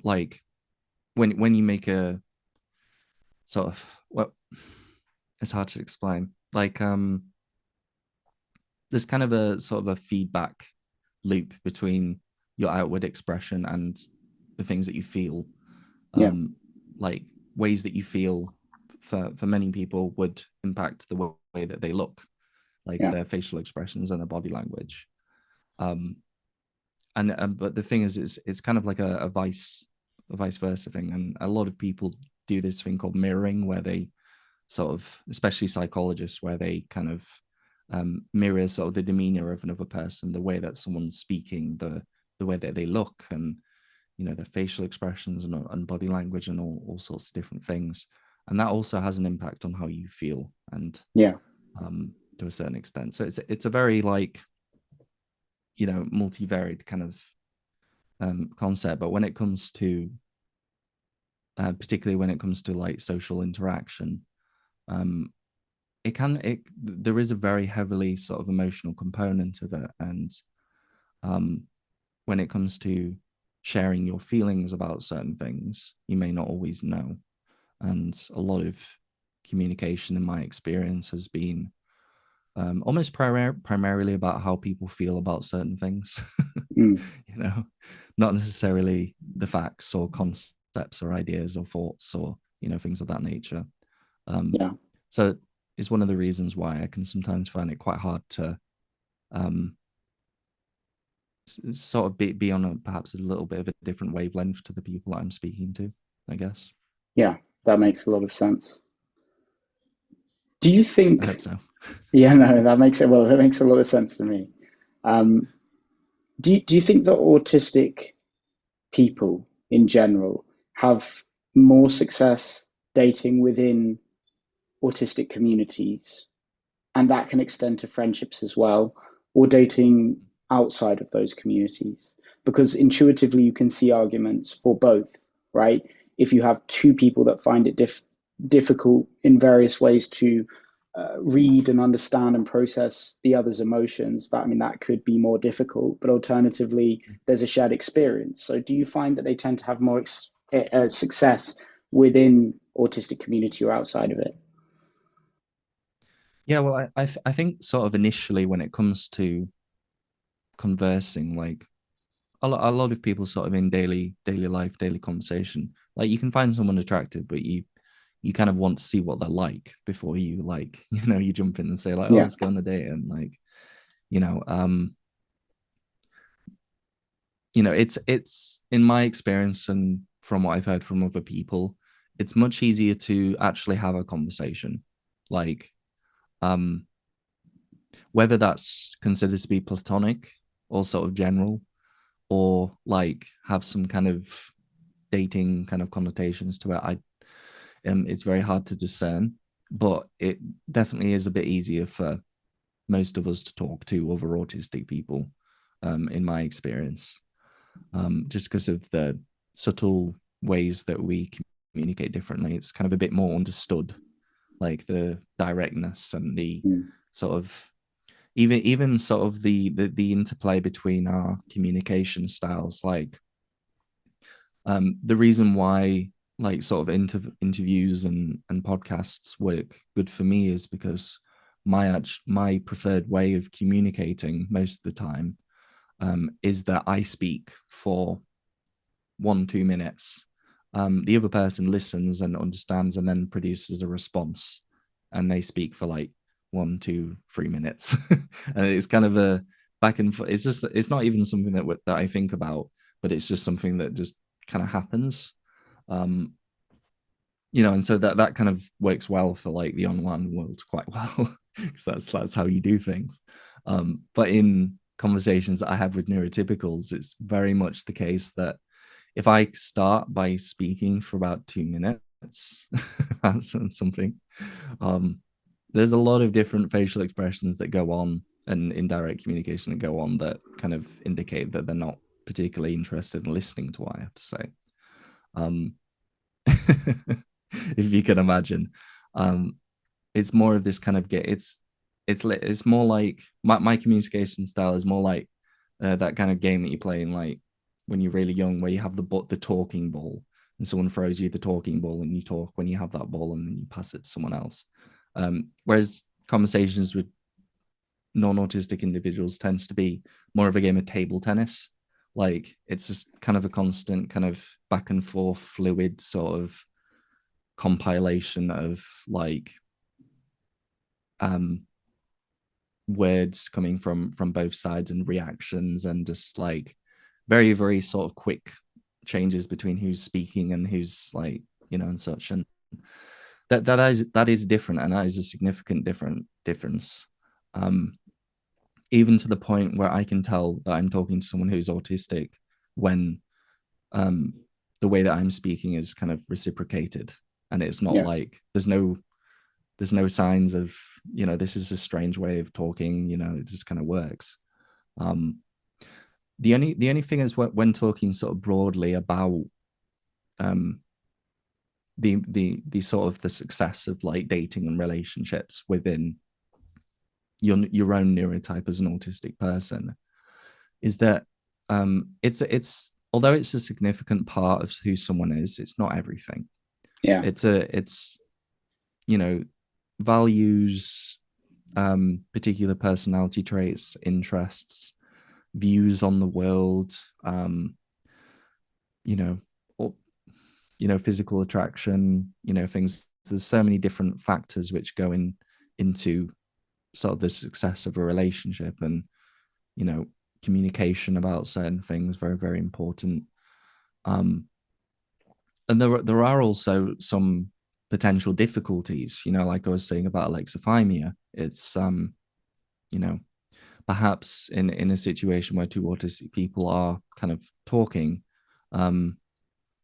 like when you make a sort of, well, it's hard to explain. Like there's kind of a sort of a feedback loop between your outward expression and the things that you feel, Yeah. um, like ways that you feel for many people would impact the way that they look, like Yeah. their facial expressions and their body language. Um, and but the thing is, it's kind of like a vice versa thing, and a lot of people do this thing called mirroring, where they sort of, especially psychologists, where they kind of mirror sort of the demeanor of another person, the way that someone's speaking, the way that they look, and their facial expressions and body language and all sorts of different things. And that also has an impact on how you feel, and Yeah. to a certain extent. So it's a very like multivariate kind of concept. But when it comes to particularly when it comes to like social interaction, um, there is a very heavily sort of emotional component of it, and um, when it comes to sharing your feelings about certain things, you may not always know. And a lot of communication, in my experience, has been almost primarily about how people feel about certain things. Mm. you know, Not necessarily the facts or concepts or ideas or thoughts or things of that nature. Um, Yeah. so it's one of the reasons why I can sometimes find it quite hard to um, sort of be on perhaps a little bit of a different wavelength to the people that I'm speaking to, I guess. Yeah. That makes a lot of sense. Do you I hope think, so. yeah, no, that makes it, well, that makes a lot of sense to me. Um, do you think that autistic people in general have more success dating within autistic communities, and that can extend to friendships as well, or dating outside of those communities? Because intuitively, you can see arguments for both, right? If you have two people that find it difficult in various ways to read and understand and process the other's emotions, that I mean that could be more difficult. But alternatively, there's a shared experience. So, do you find that they tend to have more success within autistic community or outside of it? Yeah, well, I think sort of initially when it comes to conversing, like a lot of people sort of in daily life, daily conversation, like you can find someone attractive, but you kind of want to see what they're like before you like you jump in and say like, oh, Yeah. let's go on a date, and like you know um it's in my experience and from what I've heard from other people, it's much easier to actually have a conversation, like um whether that's considered to be platonic or sort of general, or like have some kind of dating kind of connotations to it. It's very hard to discern, but it definitely is a bit easier for most of us to talk to other autistic people, in my experience, just because of the subtle ways that we communicate differently. It's kind of a bit more understood, like the directness and the Mm. sort of even sort of the interplay between our communication styles. Like the reason why like sort of interviews and podcasts work good for me is because my preferred way of communicating most of the time is that I speak for 1 2 minutes. The other person listens and understands and then produces a response, and they speak for like 1 2 3 minutes, and it's kind of a back and forth. It's not even something that I think about, but it's just something that just kind of happens. Um, and so that kind of works well for like the online world quite well, because that's how you do things. But in conversations that I have with neurotypicals, it's very much the case that if I start by speaking for about 2 minutes about something, um, there's a lot of different facial expressions that go on and indirect communication that go on that kind of indicate that they're not particularly interested in listening to what I have to say. Um, if you can imagine, um, it's more of this kind of get. It's more like my communication style is more like that kind of game that you play in like when you're really young, where you have the talking ball, and someone throws you the talking ball, and you talk when you have that ball, and then you pass it to someone else. Whereas conversations with non-autistic individuals tends to be more of a game of table tennis. Like it's just kind of a constant kind of back and forth fluid sort of compilation of like um words coming from both sides and reactions and just like very very sort of quick changes between who's speaking and who's like and such. And that is different, and that is a significant difference. um Even to the point where I can tell that I'm talking to someone who's autistic when um the way that I'm speaking is kind of reciprocated, and it's not Yeah. like there's no signs of this is a strange way of talking. It just kind of works. um the only thing is when talking sort of broadly about um the sort of the success of like dating and relationships within your own neurotype as an autistic person, is that it's although it's a significant part of who someone is, it's not everything. Yeah. It's you know values, particular personality traits, interests, views on the world, you know, or, physical attraction, things. There's so many different factors which go into sort of the success of a relationship, and you know, communication about certain things very very important. Um, and there are also some potential difficulties. Like I was saying about alexithymia. It's you know, perhaps in a situation where two autistic people are kind of talking, um,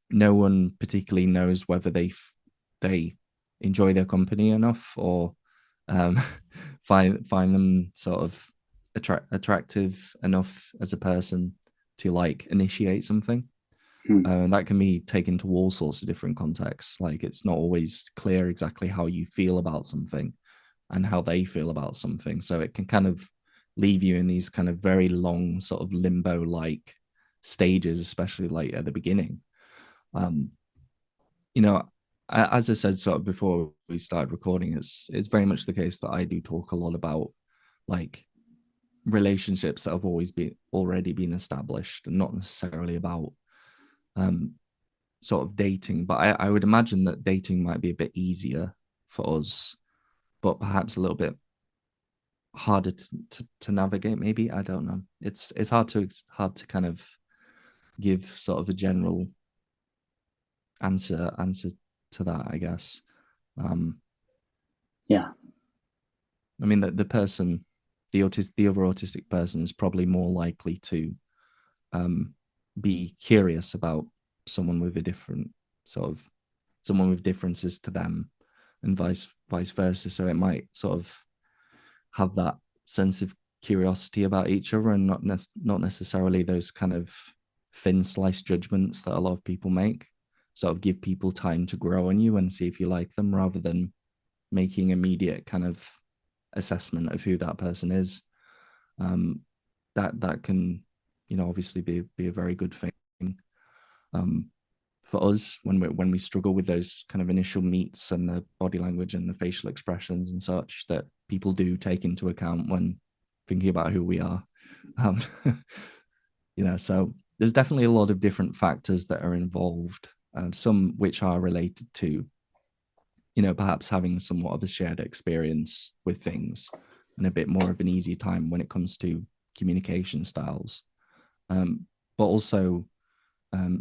no one particularly knows whether they enjoy their company enough, or um, find them sort of attractive enough as a person to like initiate something. Hmm. That can be taken to all sorts of different contexts. Like it's not always clear exactly how you feel about something and how they feel about something. So it can kind of leave you in these kind of very long sort of limbo like stages, especially like at the beginning. Um, you know, as I said sort of before we started recording, it's very much the case that I do talk a lot about like relationships that have already been established, and not necessarily about um sort of dating. But I would imagine that dating might be a bit easier for us, but perhaps a little bit harder to navigate. Maybe, I don't know. It's hard to kind of give sort of a general answer to that, I guess. Um, Yeah. I mean, the person, the other autistic person is probably more likely to um, be curious about someone with a different sort of someone with differences to them, and vice versa. So it might sort of have that sense of curiosity about each other, and not necessarily those kind of thin slice judgments that a lot of people make. Sort of give people time to grow on you and see if you like them, rather than making immediate kind of assessment of who that person is. Um, that can, obviously be a very good thing. Um, for us when we struggle with those kind of initial meets and the body language and the facial expressions and such that people do take into account when thinking about who we are. um, so there's definitely a lot of different factors that are involved, some which are related to perhaps having somewhat of a shared experience with things and a bit more of an easy time when it comes to communication styles, but also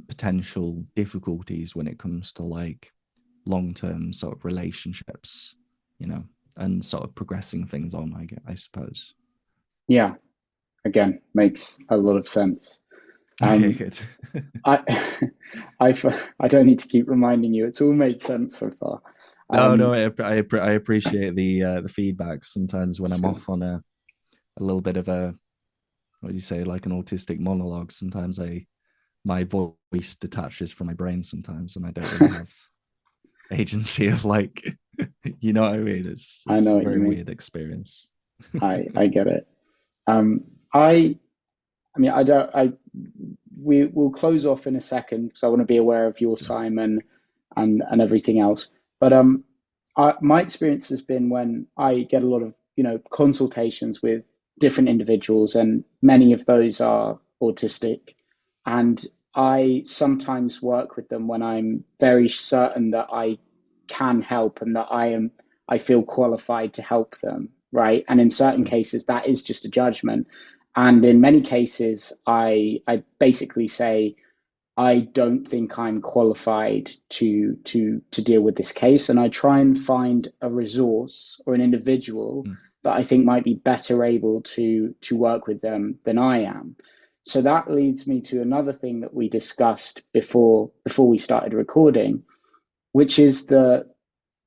potential difficulties when it comes to like long-term sort of relationships, and sort of progressing things on, I suppose. Yeah. Again, makes a lot of sense. Okay, Um, good. I, I don't need to keep reminding you. It's all made sense so far. No, Um, no, I appreciate the feedback. Sometimes when I'm sure. off on a little bit of a, what do you say, like an autistic monologue, sometimes my voice detaches from my brain sometimes, and I don't really have agency of like, you know what I mean? It's I it's know a what you very mean. weird experience. I get it. Um, I I mean, I don't. We will close off in a second because I want to be aware of your Sure. time and everything else. But my experience has been when I get a lot of consultations with different individuals, and many of those are autistic. And I sometimes work with them when I'm very certain that I can help and that I feel qualified to help them, right? And in certain Sure. cases, that is just a judgment. And in many cases, I basically say, I don't think I'm qualified to deal with this case, and I try and find a resource or an individual Mm, that I think might be better able to work with them than I am. So that leads me to another thing that we discussed before we started recording, which is the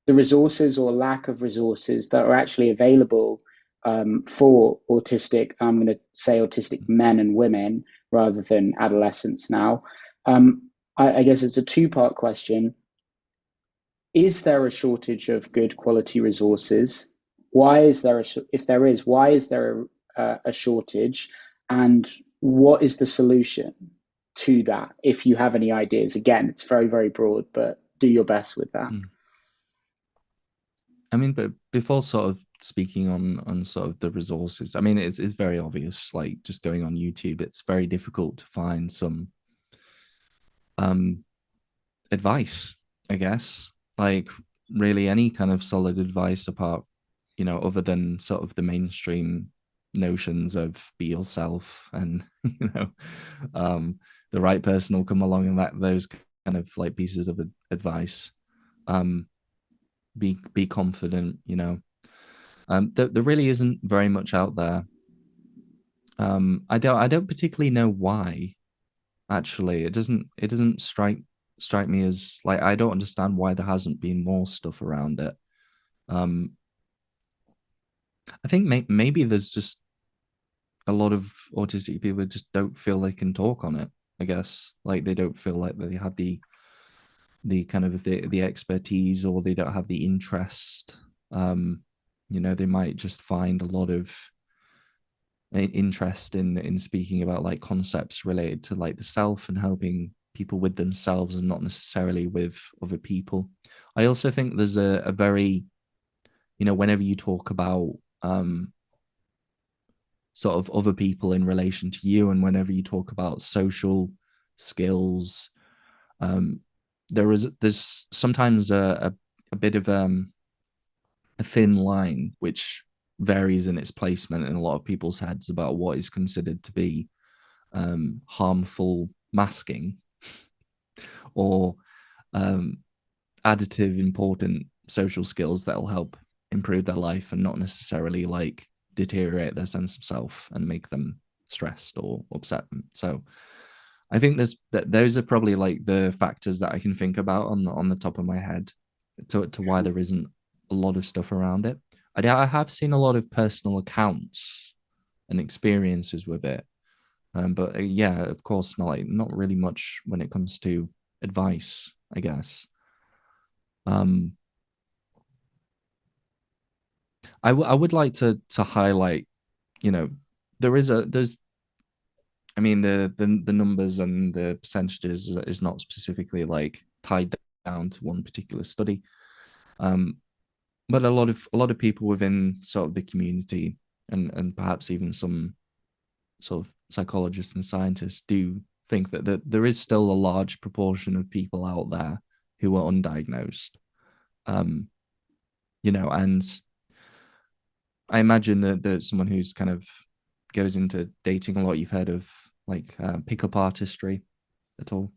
resources or lack of resources that are actually available for autistic, I'm going to say autistic men and women rather than adolescents now. I guess it's a two-part question. Is there a shortage of good quality resources? Why is there if there is, why is there a shortage? And what is the solution to that? If you have any ideas, again, it's very, very broad, but do your best with that. mm. I mean, but before sort of speaking on sort of the resources, I mean, it's very obvious. Like just going on YouTube, it's very difficult to find some um advice, I guess. Like really any kind of solid advice apart, other than sort of the mainstream notions of be yourself and um the right person will come along and that those kind of like pieces of advice. Um be confident, there really isn't very much out there. I don't particularly know why. Actually, it doesn't strike me as like I don't understand why there hasn't been more stuff around it. Um, I think maybe there's just a lot of autistic people who just don't feel they can talk on it. I guess like they don't feel like they have the kind of the expertise or they don't have the interest. Um, they might just find a lot of interest in speaking about like concepts related to like the self and helping people with themselves and not necessarily with other people. I also think there's a very, whenever you talk about sort of other people in relation to you and whenever you talk about social skills, um there's sometimes a bit of a thin line which varies in its placement in a lot of people's heads about what is considered to be harmful masking or um, additive important social skills that'll help improve their life and not necessarily like deteriorate their sense of self and make them stressed or upset. So I think those are probably like the factors that I can think about on the top of my head to why there isn't a lot of stuff around it. I have seen a lot of personal accounts and experiences with it. But yeah, of course, not really much when it comes to advice, I guess. Um, I would like to highlight, you know, there's I mean the numbers and the percentages is not specifically like tied down to one particular study. Um, but a lot of people within sort of the community and perhaps even some sort of psychologists and scientists do think that there is still a large proportion of people out there who are undiagnosed. Um, and I imagine that someone who's kind of goes into dating a lot, you've heard of like pickup artistry at all.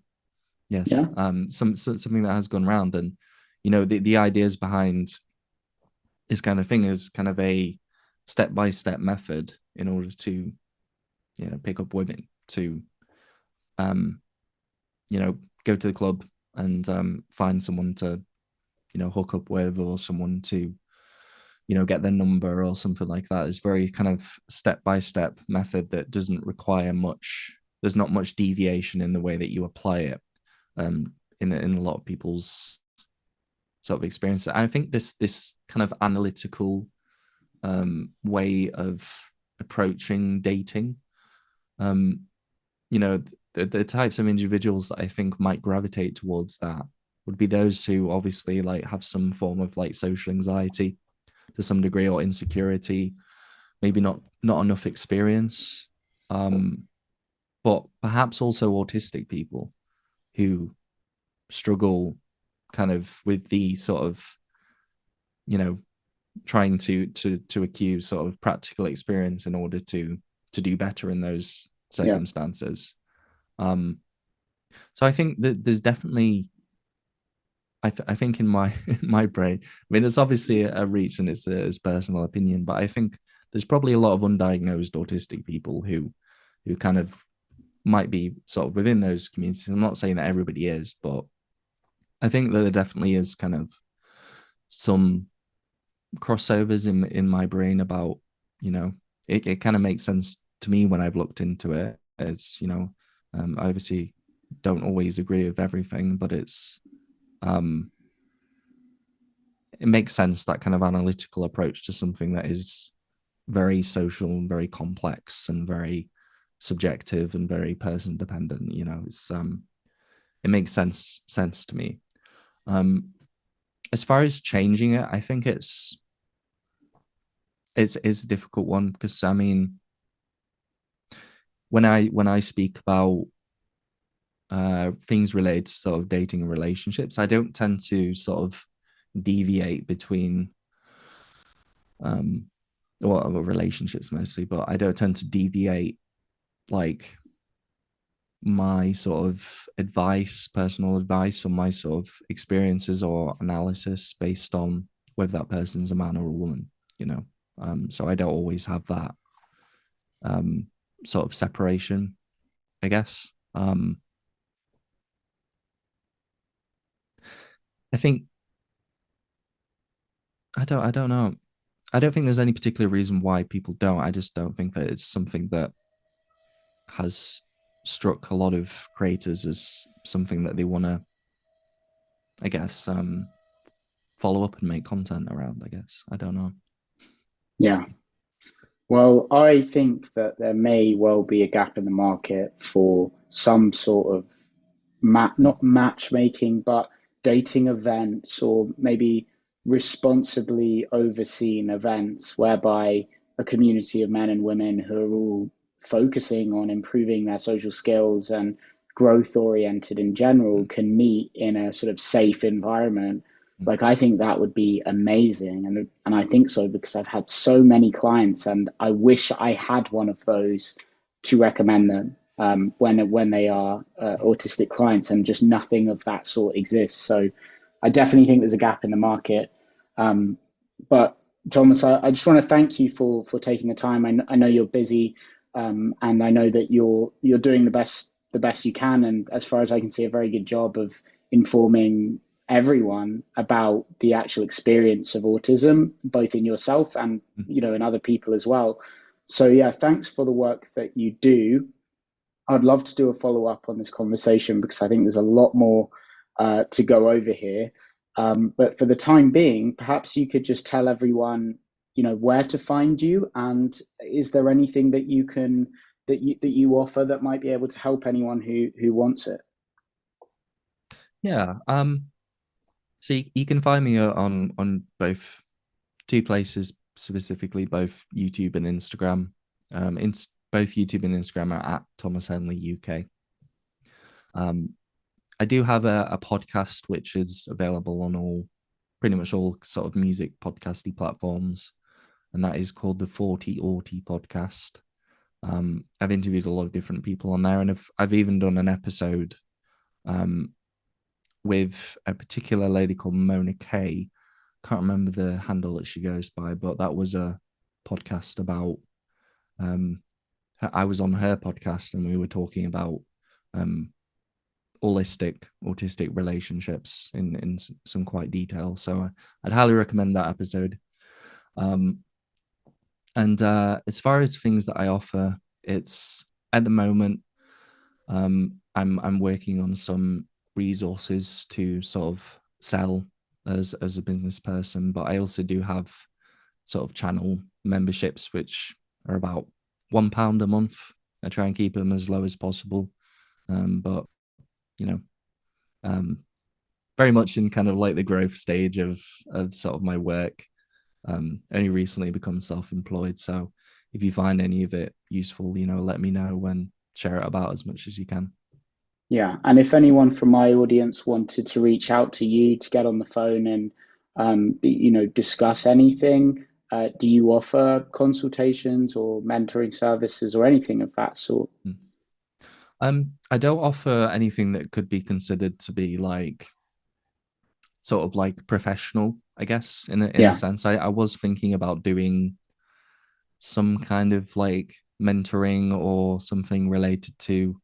Yes. Yeah. Something that has gone around and the ideas behind this kind of thing is kind of a step-by-step method in order to pick up women to um go to the club and find someone to hook up with or someone to get their number or something like that. It's very kind of step by step method that doesn't require much. There's not much deviation in the way that you apply it in a lot of people's sort of experience. And I think this kind of analytical way of approaching dating, um, the types of individuals that I think might gravitate towards that would be those who obviously like have some form of like social anxiety to some degree or insecurity, maybe not enough experience, um, but perhaps also autistic people who struggle kind of with the sort of, you know, trying to accuse sort of practical experience in order to do better in those Yeah, circumstances. Um, so I think that there's definitely, I think in my in my brain, I mean, it's obviously a reach and it's personal opinion, but I think there's probably a lot of undiagnosed autistic people who kind of might be sort of within those communities. I'm not saying that everybody is, but I think that there definitely is kind of some crossovers in my brain about, you know, it kind of makes sense to me when I've looked into it. As you know, I obviously don't always agree with everything, but um it makes sense, that kind of analytical approach to something that is very social and very complex and very subjective and very person dependent. You know, it makes sense to me. um as far as changing it, I think it's a difficult one, because I mean, when I speak about things related to sort of dating and relationships, I don't tend to sort of deviate between um well, relationships mostly, but I don't tend to deviate like my sort of advice, personal advice, or my sort of experiences or analysis based on whether that person's a man or a woman, you know. So I don't always have that um sort of separation, I guess. I think I don't know. I don't think there's any particular reason why people don't. I just don't think that it's something that has struck a lot of creators as something that they want to, I guess, follow up and make content around. I guess I don't know. yeah. Well, I think that there may well be a gap in the market for some sort of not matchmaking, but dating events, or maybe responsibly overseen events whereby a community of men and women who are all focusing on improving their social skills and growth oriented in general can meet in a sort of safe environment. Like, I think that would be amazing, and I think so because I've had so many clients, and I wish I had one of those to recommend them when they are autistic clients, and just nothing of that sort exists. So I definitely think there's a gap in the market. Um, but Thomas, I just want to thank you for taking the time. I know you're busy, and I know that you're doing the best you can, and as far as I can see, a very good job of informing everyone about the actual experience of autism, both in yourself and in other people as well. So yeah, thanks for the work that you do. I'd love to do a follow up on this conversation because I think there's a lot more to go over here. But for the time being, perhaps you could just tell everyone, where to find you, and is there anything that you offer that might be able to help anyone who wants it? Yeah. So you can find me on both two places specifically, both YouTube and Instagram. In both YouTube and Instagram are at Thomas Henley UK. Um, I do have a podcast which is available on pretty much all sort of music podcasty platforms, and that is called the 40 Auti podcast. I've interviewed a lot of different people on there, and I've even done an episode um, with a particular lady called Mona Kay. Can't remember the handle that she goes by, but that was a podcast about. Um, I was on her podcast, and we were talking about um, holistic autistic relationships in some quite detail. So I'd highly recommend that episode. Um, and as far as things that I offer, it's at the moment I'm working on some resources to sort of sell as a business person, but I also do have sort of channel memberships which are about £1 a month. I try and keep them as low as possible, but you know, um, very much in kind of like the growth stage of sort of my work. Only recently become self-employed, so if you find any of it useful, let me know. share it about as much as you can. Yeah, and if anyone from my audience wanted to reach out to you to get on the phone and discuss anything, do you offer consultations or mentoring services or anything of that sort? Hmm. I don't offer anything that could be considered to be like sort of like professional, I guess, in a Yeah, sense. I was thinking about doing some kind of like mentoring or something related to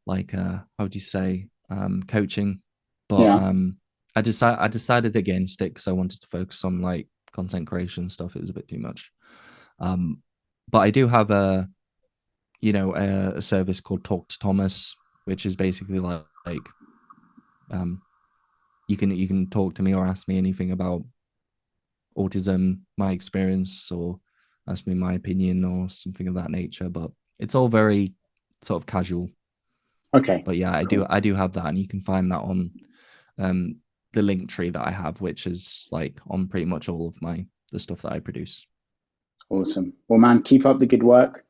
like how do you say coaching, but yeah, I decided against it because I wanted to focus on like content creation stuff. It was a bit too much. um but I do have a service called Talk to Thomas, which is basically like um you can talk to me or ask me anything about autism, my experience, or ask me my opinion or something of that nature. But it's all very sort of casual. okay, But yeah, I do cool, I do have that, and you can find that on um the link tree that I have, which is like on pretty much all of the stuff that I produce. awesome. Well, man, keep up the good work.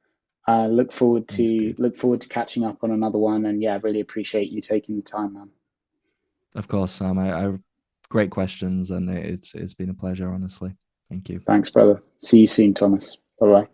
Thanks, dude. Look forward to catching up on another one, and yeah, really appreciate you taking the time, man. Of course, Sam. I great questions, and it's been a pleasure, honestly. Thank you. Thanks, brother. See you soon, Thomas. Bye bye.